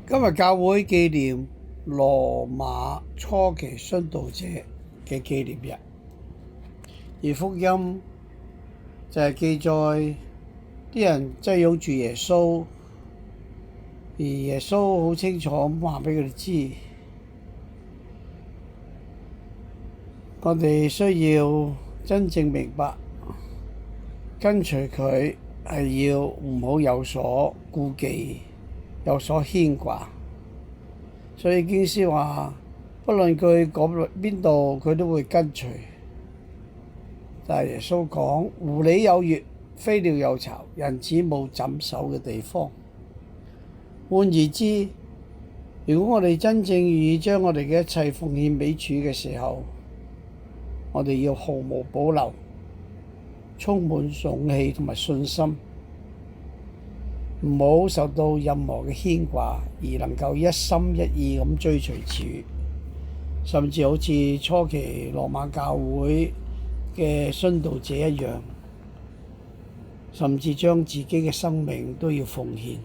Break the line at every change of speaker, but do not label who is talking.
今日教會紀念羅馬初期殉道者嘅紀念日，而福音就係記載啲人擠擁住耶穌，而耶穌好清楚咁話俾佢哋知，我哋需要真正明白跟隨佢係要唔好有所顧忌，有所牽掛。所以經師話，不論佢講邊度，佢都會跟隨。但係耶穌講，狐狸有穴，飛鳥有巢，人子冇枕首嘅地方。換言之，如果我哋真正願意將我哋嘅一切奉獻俾主嘅時候，我哋要毫無保留，充滿勇氣同埋信心，唔好受到任何嘅牽掛，而能夠一心一意咁追隨主，甚至好似初期羅馬教會嘅殉道者一樣，甚至將自己嘅生命都要奉獻。